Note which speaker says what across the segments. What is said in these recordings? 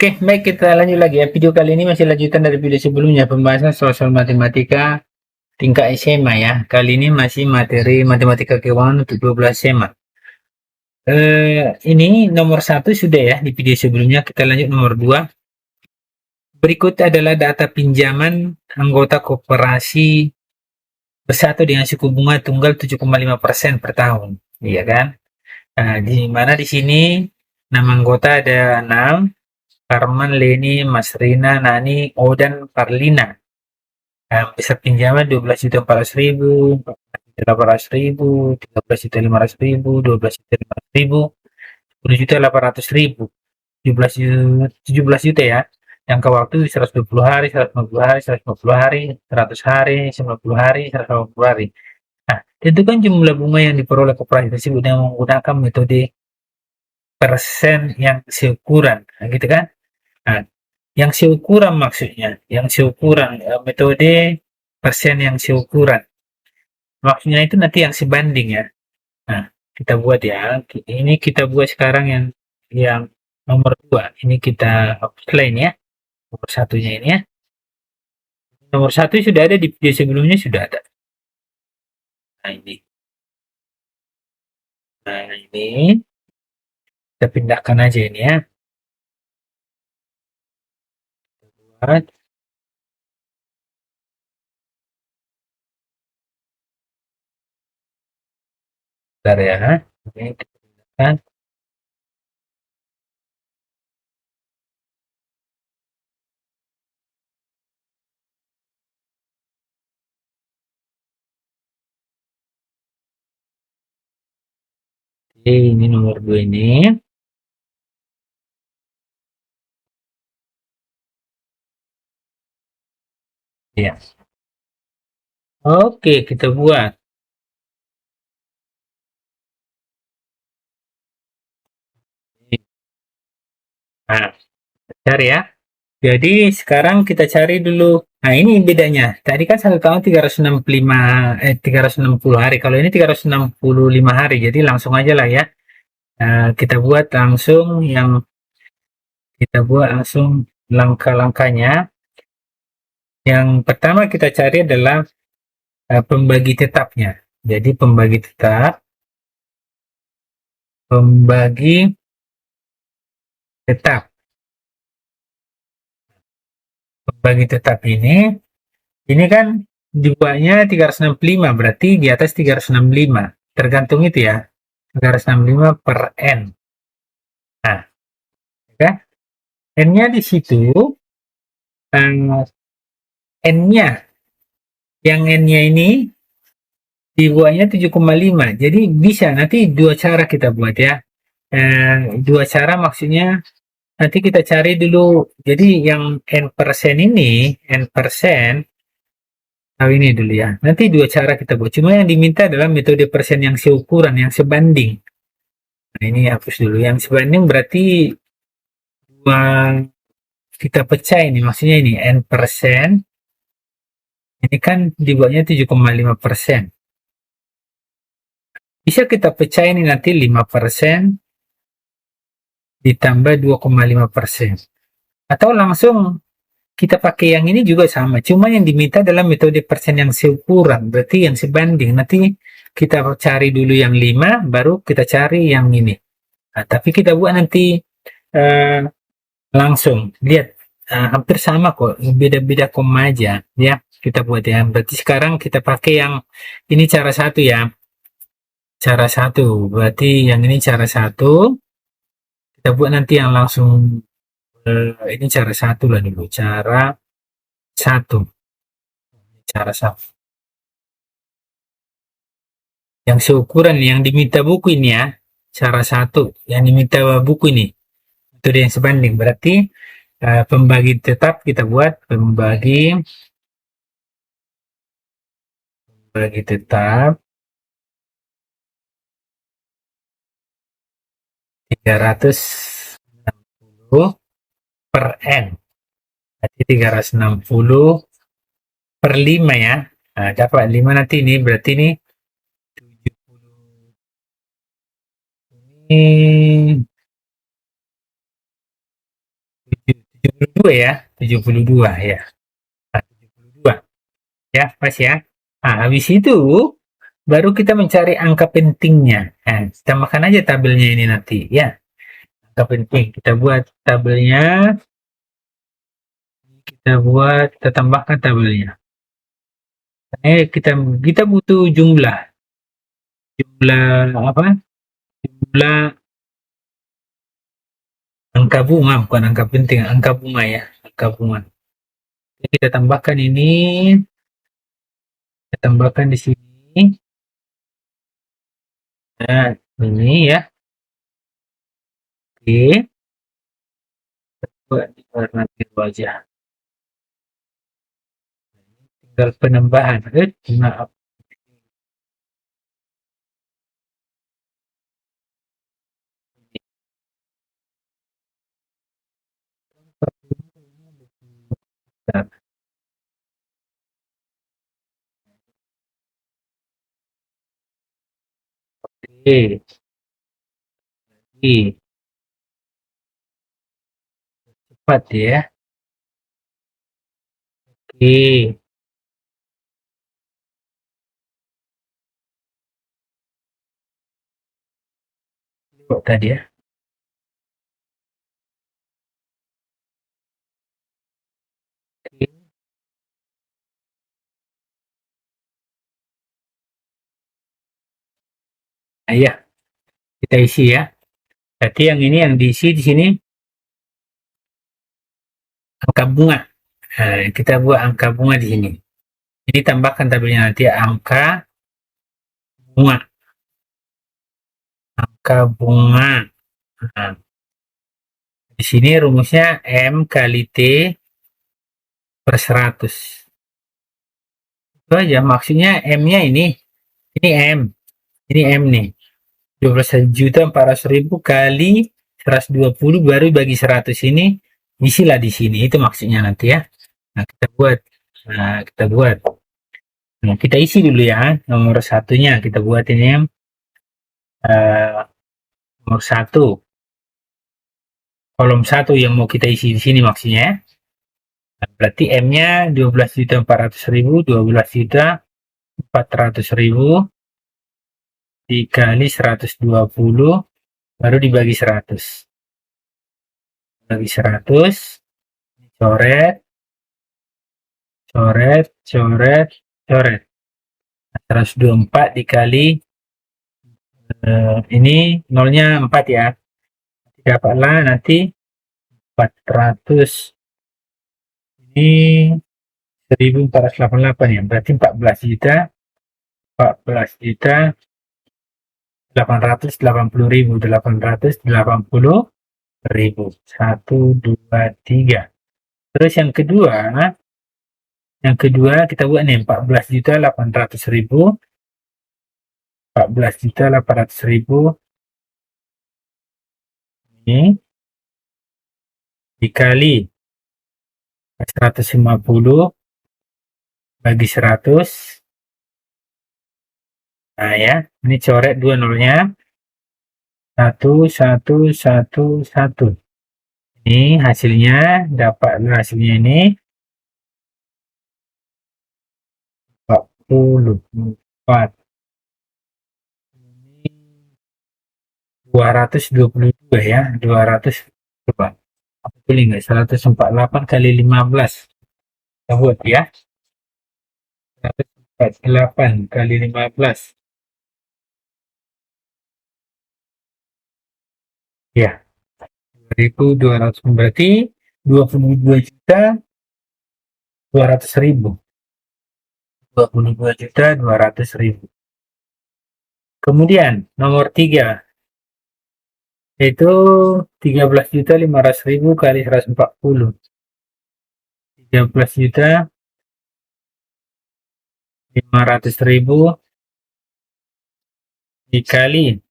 Speaker 1: Oke, baik kita lanjut lagi ya. Video kali ini masih lanjutan dari video sebelumnya, pembahasan soal matematika tingkat SMA ya. Kali ini masih materi matematika keuangan untuk 12 SMA. Ini nomor satu sudah ya di video sebelumnya. Kita lanjut nomor 2. Berikut adalah data pinjaman anggota koperasi bersatu dengan suku bunga tunggal 7,5% per tahun. Iya kan? Nah, di mana di sini nama anggota ada 6. Karman, Leni, Mas Rina, Nani, Odan, Parlina. Besar pinjaman 12.400.000, 800.000, 13.500.000, 12.500.000, 10.800.000, 17 juta ya. Jangka waktu 120 hari, 150 hari, 150 hari, 100 hari, 90 hari, 180 hari. Nah, tentukan jumlah bunga yang diperoleh koperasi tersebut dengan menggunakan metode persen yang seukuran. Nah, gitu kan? Nah, yang seukuran maksudnya, yang seukuran metode persen yang seukuran. Maksudnya itu nanti yang sebanding ya. Nah, kita buat ya. Ini kita buat sekarang yang nomor 2. Ini kita hapus lain ya. Nomor satunya ini ya. Nomor satu sudah ada di video sebelumnya sudah ada. Nah ini. Nah ini kita pindahkan aja ini ya. Buat. Bentar ya. Ini kita pindahkan. Ini nomor 2 ini. Ya. Oke, kita buat. Nah, cari ya. Jadi sekarang kita cari dulu. Nah, ini bedanya. Tadi kan 1 tahun 360 hari. Kalau ini 365 hari. Jadi langsung aja lah ya. Kita buat langsung langkah-langkahnya. Yang pertama kita cari adalah pembagi tetapnya. Jadi pembagi tetap. Pembagi tetap ini kan dibuatnya 365, berarti di atas 365. Tergantung itu ya. 365 per N. Nah, ya, N-nya di situ, N-nya, yang N-nya ini dibuatnya 7,5. Jadi bisa nanti dua cara kita buat ya. Dua cara maksudnya nanti kita cari dulu. Jadi yang N persen ini, N persen, nah ini dulu ya. Nanti dua cara kita buat. Cuma yang diminta adalah metode persen yang seukuran, yang sebanding. Nah ini hapus dulu. Yang sebanding berarti dua, kita pecah ini. Maksudnya ini N persen. Ini kan dibuatnya 7,5%. Bisa kita pecah ini nanti 5% ditambah 2,5%. Atau langsung kita pakai yang ini juga sama. Cuma yang diminta adalah metode persen yang seukuran. Berarti yang sebanding. Nanti kita cari dulu yang 5, baru kita cari yang ini. Nah, tapi kita buat nanti langsung. Lihat, hampir sama kok. Beda-beda koma aja. Ya, kita buat ya. Berarti sekarang kita pakai yang ini cara satu ya. Cara satu. Berarti yang ini cara satu. Kita buat nanti yang langsung ini cara satu lah dulu. Cara satu. Yang seukuran yang diminta buku ini ya. Cara satu. Yang diminta buku ini. Itu yang sebanding. Berarti pembagi tetap kita buat pembagi tetap 360 per N. Berarti 360 per 5 ya. Nah, dapat 5 nanti ini berarti ini 70 ini 72 ya, 72 ya. Nah, 72 ya, pas ya. Nah, habis itu baru kita mencari angka pentingnya. Nah, kita makan aja tabelnya ini nanti ya. Angka penting kita buat tabelnya, kita tambahkan tabelnya. Kita kita butuh jumlah jumlah apa? Jumlah angka bunga, bukan angka penting, angka bunga ya, angka bunga. Jadi kita tambahkan ini, kita tambahkan di sini. Nah, ini ya. Oke, buat di warna biru aja. Tinggal penambahan. Maaf. Oke, oke, cepat ya. Oke, kok tadi ya. Oke. Nah, ya, kita isi ya. Berarti yang ini yang diisi di sini angka bunga. Nah, kita buat angka bunga di sini. Ini tambahkan tabelnya nanti angka bunga, angka bunga. Nah, di sini rumusnya M kali T per 100. Itu aja maksudnya M-nya ini M, ini M nih. 12.400.000 kali 120 baru bagi 100 ini isilah di sini. Itu maksudnya nanti ya. Nah, kita buat. Nah, kita buat. Nah, kita isi dulu ya. Nomor satunya kita buat ini yang nomor satu. Kolom satu yang mau kita isi di sini maksudnya ya. Nah, berarti M-nya 12.400.000, 12.400.000 dikali 120 baru dibagi 100. Bagi 100, coret, coret, coret, coret. 124 dikali ini nolnya 4 ya. Dapatlah nanti 400 ini 1488 ya. Berarti 14.000.000, 880.000. 1, 2, 3. Terus yang kedua kita buat nih 14.800.000, 14.800.000 ini dikali 150 bagi 100. Nah ya, ini coret dua nolnya. 1, 1, 1, 1. Ini hasilnya, dapat hasilnya ini 44. Ini 222 ya, 200 coba. Apa boleh nggak? 148 kali 15. Kita buat ya. 148 kali 15. Ya, 2.200 berarti 22.200.000. 22.200.000. Kemudian nomor 3 yaitu 13.500.000 kali 140. 13.500.000 dikali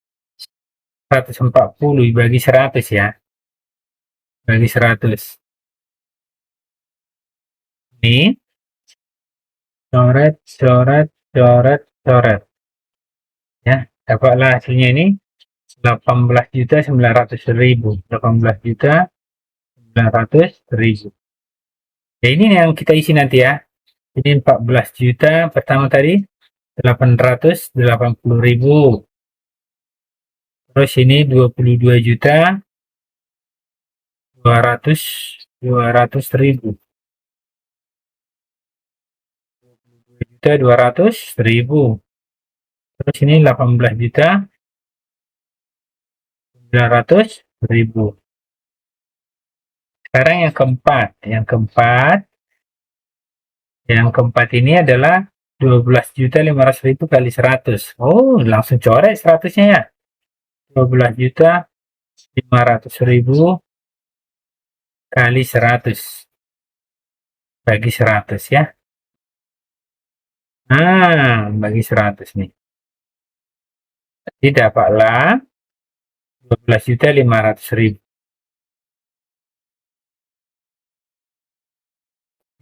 Speaker 1: 140 dibagi 100 ya. Bagi 100. Ini coret, coret, coret, coret. Ya, dapatlah hasilnya ini 18.900.000. 18.900.000 900.000. Ya, ini yang kita isi nanti ya. Ini 14 juta pertama tadi 880.000. Terus ini 22 juta 200.000. Juta 200.000. Terus ini 18 juta 900.000. Sekarang yang keempat ini adalah 12.500.000 kali 100. Oh, langsung coret 100-nya ya. 12.500.000 kali 100 bagi 100 ya. Nah, bagi 100 nih. Jadi dapatlah 12.500.000.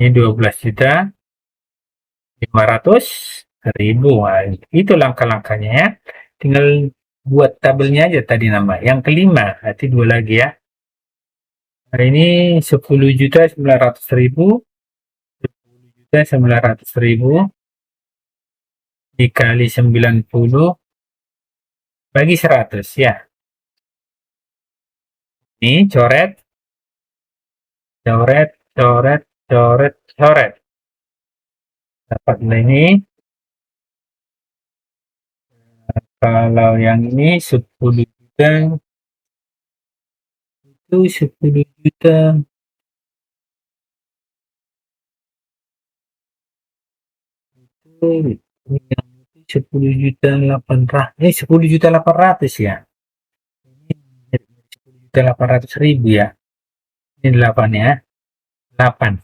Speaker 1: Ini 12.500.000. Nah, itu langkah-langkahnya ya. Tinggal buat tabelnya aja tadi nama. Yang kelima, nanti dua lagi ya. Nah, ini 10.900.000. 10.900.000 dikali 90 bagi 100 ya. Ini coret, coret, coret, coret, coret. Dapat ini. Kalau yang ini 10 juta, itu 10 juta. Itu 10 juta 800. 10 juta 800 ya. Ini 10 juta 800.000 ya. Ini 8 ya. 8.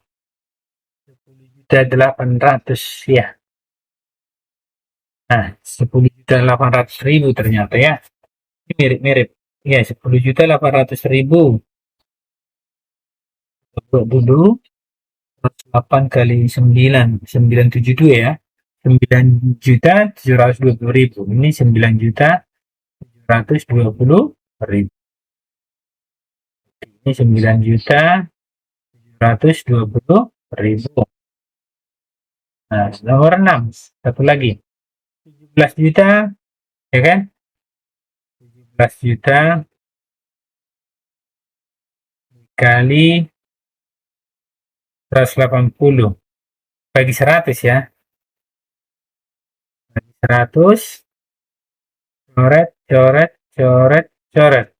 Speaker 1: 10 juta 800 ya. Nah, 10.800.000 ternyata ya. Ini mirip-mirip. Ya, 10.800.000. Buat dulu 8 kali 9, 972 ya. 9.720.000. Ini 9.720.000. Ini 9.720.000. Nah, nomor 6. Satu lagi. 17 juta, ya kan? 17 juta kali 180 bagi 100 ya. Bagi 100, coret, coret, coret, coret.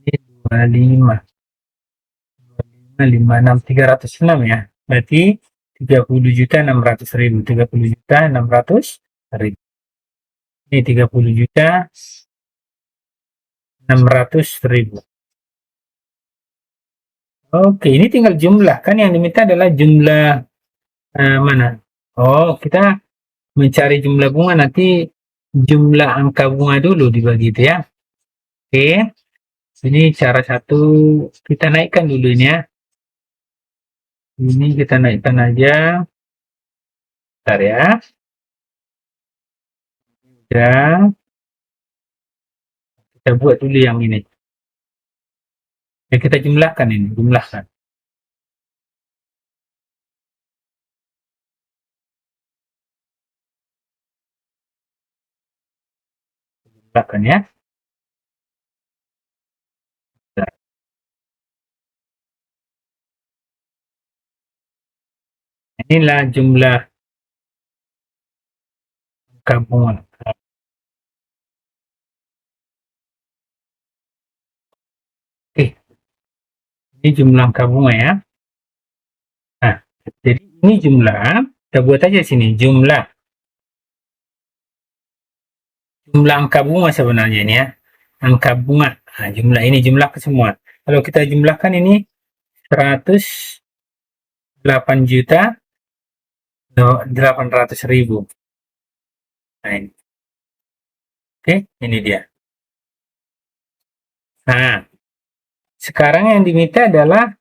Speaker 1: Ini 25. 56, 306 ya. Berarti 30.600.000. 30.600.000. Ini 30.600.000. Oke, ini tinggal jumlah. Kan yang diminta adalah jumlah mana? Oh, kita mencari jumlah bunga, nanti jumlah angka bunga dulu dibagi itu ya. Oke, ini cara satu, kita naikkan dulu ini ya. Ini kita naikkan aja. Bentar ya. Ya, kita buat dulu yang ini. Ya, kita jumlahkan ini, jumlahkan. Jumlahkan ya. Bentar. Inilah jumlah angka bunga. Oke, ini jumlah angka bunga ya. Nah, jadi ini jumlah, kita buat aja sini, jumlah angka bunga sebenarnya ini ya. Angka bunga. Nah, jumlah ini jumlah ke semua. Kalau kita jumlahkan ini 108.800.000. Nah, ini. Oke, ini dia. Nah, sekarang yang diminta adalah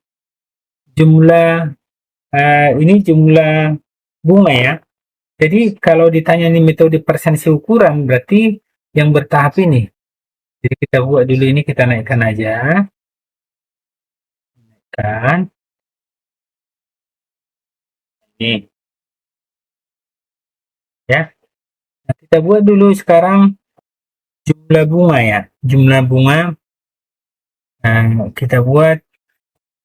Speaker 1: jumlah ini jumlah bunga ya. Jadi kalau ditanya ini metode persensi ukuran, berarti yang bertahap ini. Jadi kita buat dulu ini, kita naikkan aja. kan ini ya. Nah, kita buat dulu sekarang jumlah bunga ya, jumlah bunga. Nah, kita buat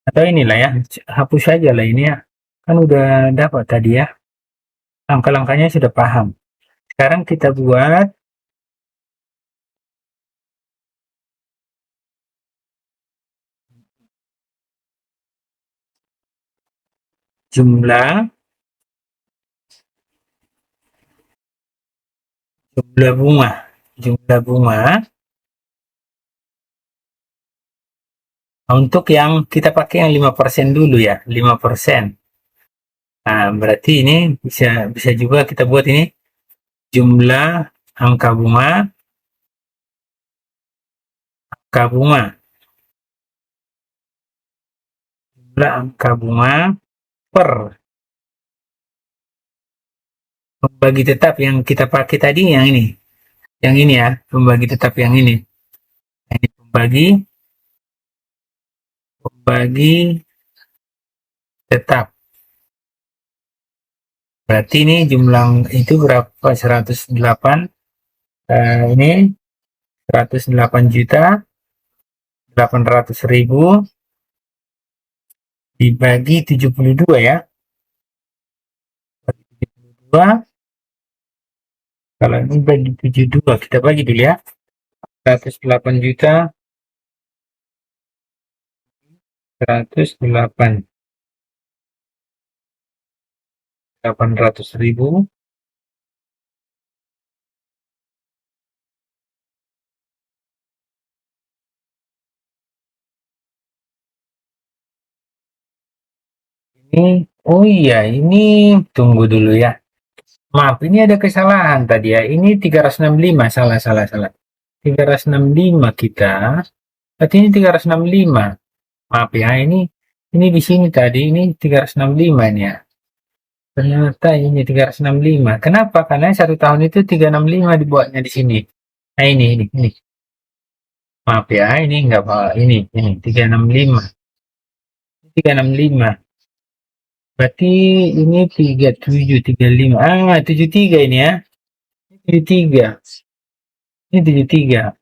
Speaker 1: atau inilah ya, hapus saja lah ini ya, kan udah dapat tadi ya, langkah-langkahnya sudah paham. Sekarang kita buat jumlah jumlah bunga, jumlah bunga. Nah, untuk yang kita pakai yang 5% dulu ya, 5%. Nah, berarti ini bisa bisa juga kita buat ini jumlah angka bunga, angka bunga, jumlah angka bunga per pembagi tetap yang kita pakai tadi yang ini ya, pembagi tetap yang ini. Nah, ini pembagi tetap. Berarti ini jumlah itu berapa? 108. Ini 108.800.000 dibagi 72 ya. 72, kalau ini bagi 72, kita bagi dulu ya. 108 juta, 108, 800.000 ini. Oh iya, ini tunggu dulu ya. Maaf, ini ada kesalahan tadi ya. Ini 365, salah, salah, salah. 365 kita. Berarti ini 365. Maaf ya, ini di sini tadi ini 365 ini ya. Ternyata ini 365. Kenapa? Karena 1 tahun itu 365 dibuatnya di sini. Nah, ini. Maaf ya, ini enggak apa ini 365. 365. Berarti ini 3735. 73 ini ya. 73. Ini 73.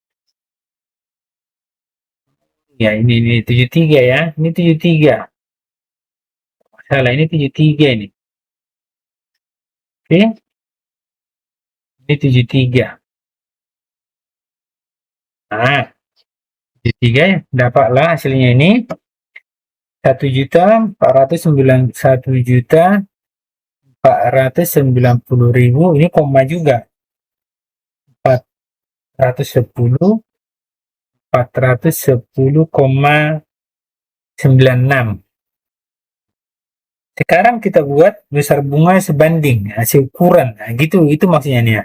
Speaker 1: Ya, ini 73 ya. Ini 73. Salah, ini 73 ini. Oke, ini 73. Nah, 73 ya. Dapatlah hasilnya ini 1.490.000. Ini koma juga. 410, 410,96. Sekarang kita buat besar bunga sebanding hasil ukuran. Nah, gitu itu maksudnya nih ya.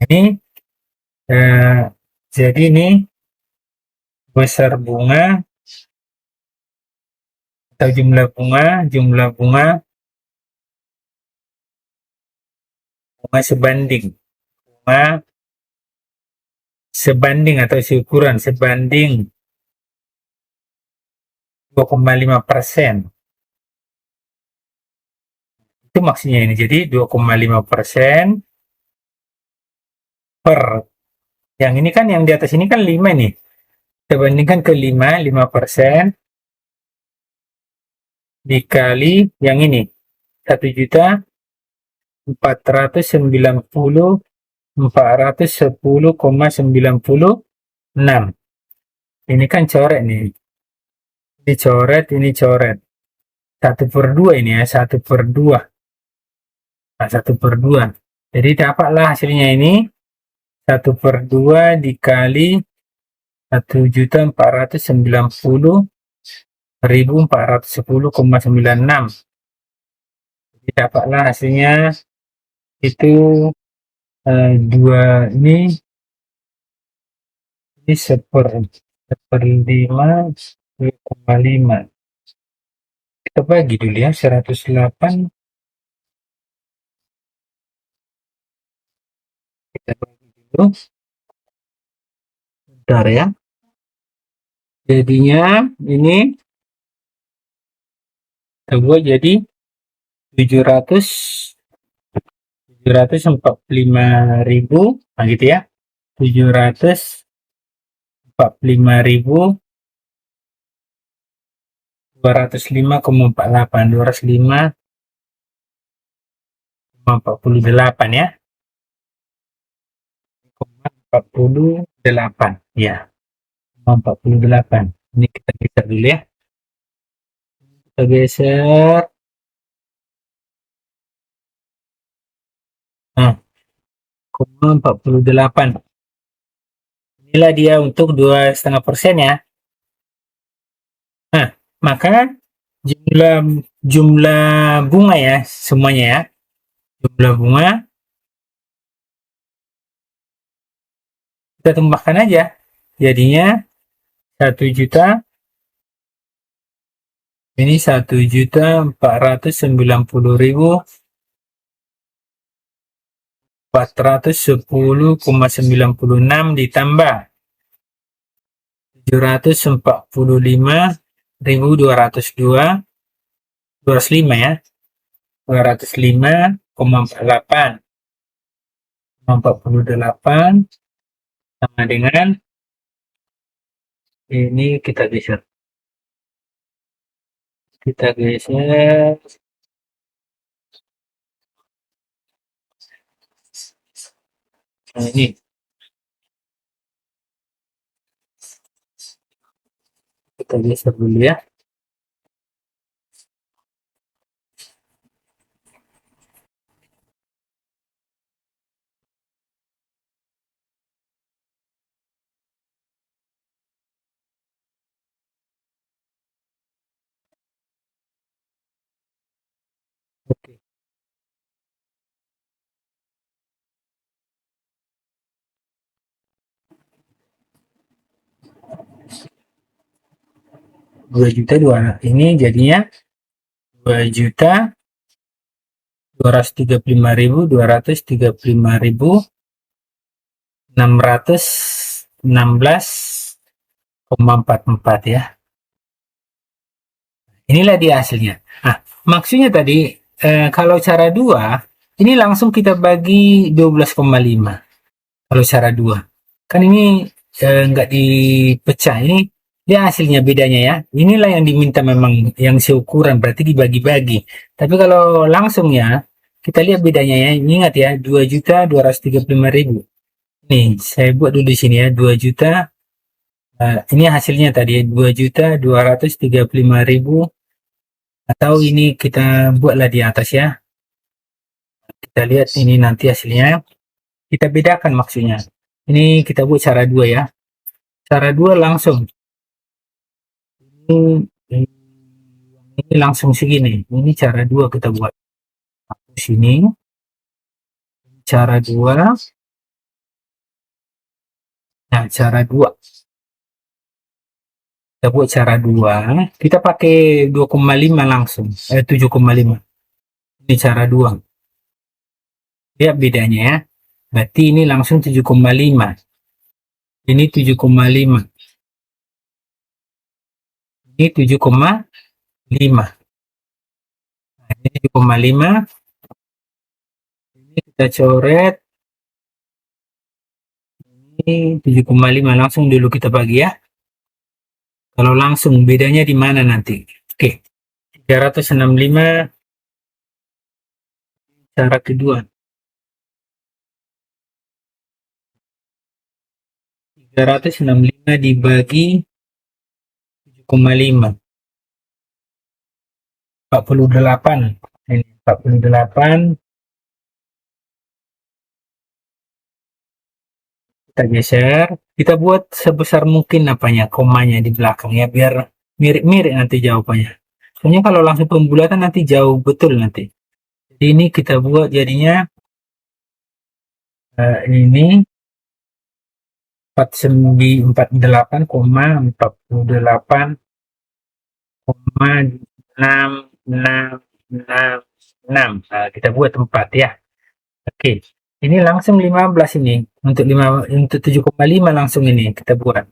Speaker 1: Ini eh, jadi ini besar bunga atau jumlah bunga sebanding, bunga sebanding atau seukuran sebanding 2,5%. Itu maksudnya ini. Jadi 2,5% per yang ini kan, yang di atas ini kan 5 nih. Kita bandingkan ke 5% dikali yang ini 1.490.410,96. Ini kan coret nih. Ini coret, ini coret. 1/2 ini ya, 1/2. Nah, 1/2. Jadi dapatlah hasilnya ini 1/2 dikali 1.490.410,96. Jadi dapatlah hasilnya itu 2 ini 1/5, 2,5. Kita bagi dulu ya, 108 kita bagi dulu. Bentar ya. Jadinya ini kita buat jadi 745.000, nah gitu ya, 745.205,48, 205,48 ya, 48 ya, 48. Ini kita geser dulu ya, kita geser. Nah, 48. Inilah dia untuk 2,5% ya. Nah, maka jumlah jumlah bunga ya semuanya ya. Jumlah bunga kita tambahkan aja. Jadinya 1 juta, ini 1.490.410,96 ditambah 745.202, 205 ya, 205,48 sama dengan ini. Kita geser nah ini kita geser dulu ya. Oke, 2 juta ini jadinya 2.235.616,44 ya. Inilah dia hasilnya. Nah, maksudnya tadi kalau cara 2 ini langsung kita bagi 12,5. Kalau cara 2 kan ini nggak dipecah, ini dia hasilnya bedanya ya. Inilah yang diminta memang, yang seukuran, berarti dibagi-bagi. Tapi kalau langsung ya, kita lihat bedanya ya. Ingat ya, 2.235.000. Nih, saya buat dulu di sini ya, 2 juta. Ini hasilnya tadi 2.235.000, atau ini kita buatlah di atas ya. Kita lihat ini nanti hasilnya. Kita bedakan maksudnya. Ini kita buat cara 2 ya. Cara 2 langsung. Ini langsung segini. Ini cara 2 kita buat. Sini. Cara 2. Nah, cara 2. Kita buat cara 2. Kita pakai 2,5 langsung. 7,5. Ini cara 2. Lihat bedanya ya. Berarti ini langsung 7,5. Ini 7,5. Ini 7,5. Nah, ini 7,5. Ini kita coret. Ini 7,5 langsung dulu kita bagi ya. Kalau langsung bedanya di mana nanti? Oke. 365 cara kedua. 365 dibagi 7,5. 48. Ini 48. Kita geser. Kita buat sebesar mungkin apanya, komanya di belakang ya, biar mirip-mirip nanti jawabannya. Soalnya kalau langsung pembulatan nanti jauh betul nanti. Jadi ini kita buat jadinya ini 48,666. Nah, kita buat 4 ya. Oke. Ini langsung 15 ini. Untuk 7,5 langsung ini kita buat.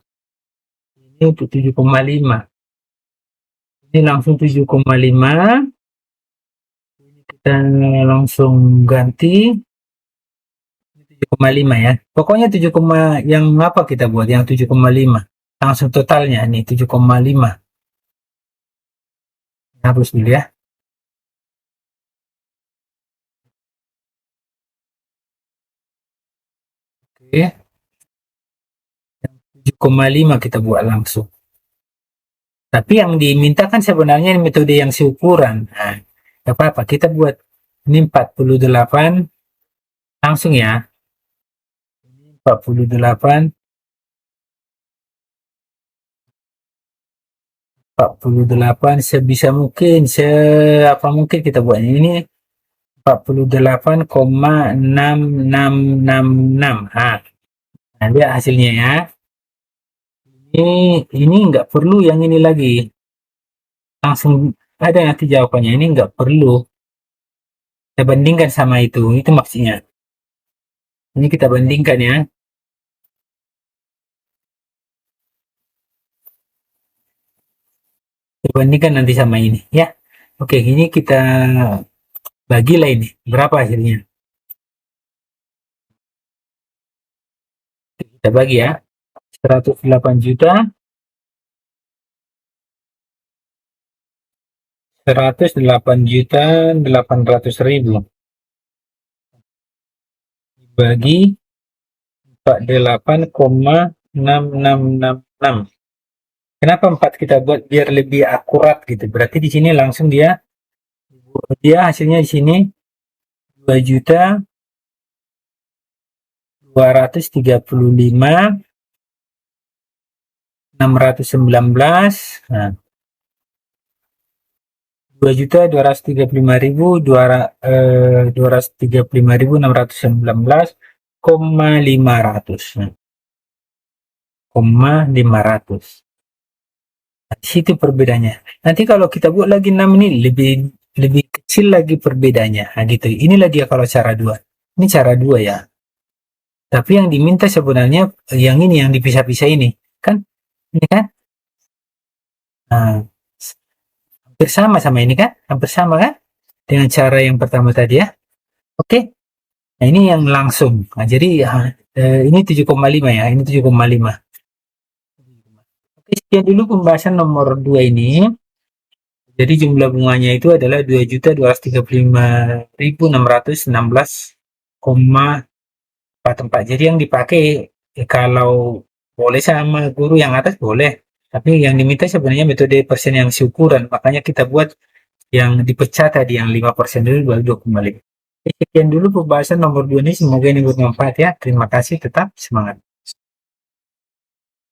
Speaker 1: Ini untuk 7,5. Ini langsung 7,5. Kita langsung ganti 7,5 ya. Pokoknya 7, yang apa kita buat? Yang 7,5. Langsung totalnya nih 7,5. Hapus dulu ya. Oke. 7,5 kita buat langsung. Tapi yang dimintakan sebenarnya metode yang seukuran. Nah, gak apa-apa, kita buat ini 48 langsung ya. 48 sebisa mungkin, seapa mungkin kita buat ini 48,6666. Nah, lihat hasilnya ya. Ini nggak perlu yang ini lagi. Langsung ada nanti jawabannya. Ini nggak perlu. Kita bandingkan sama itu. Itu maksudnya. Ini kita bandingkan ya. Kita bandingkan nanti sama ini ya. Oke, ini kita bagilah ini. Berapa hasilnya? Kita bagi ya. 108 juta 108.800.000 bagi 48,6666. Kenapa 4 kita buat biar lebih akurat gitu. Berarti di sini langsung dia hasilnya di sini 2.235.619. Nah, 2.235.619,500. Nah, 500. Nah, di situ perbedaannya. Nanti kalau kita buat lagi 6 ini lebih kecil lagi perbedaannya. Nah, gitu. Inilah dia kalau cara 2. Ini cara 2 ya. Tapi yang diminta sebenarnya yang ini, yang dipisah-pisah ini. Kan? Ini kan? Nah, hampir sama ini kan? Hampir sama kan? Dengan cara yang pertama tadi ya. Oke. Nah, ini yang langsung. Nah, jadi ini 7,5 ya. Ini 7,5. Oke, sekian dulu pembahasan nomor 2 ini. Jadi jumlah bunganya itu adalah 2.235.616,44. Jadi yang dipakai kalau boleh sama guru yang atas boleh. Tapi yang diminta sebenarnya metode persen yang seukuran. Makanya kita buat yang dipecah tadi yang 5% dulu baru 2,5. Sekian dulu pembahasan nomor 2 ini. Semoga ini bermanfaat ya. Terima kasih. Tetap semangat.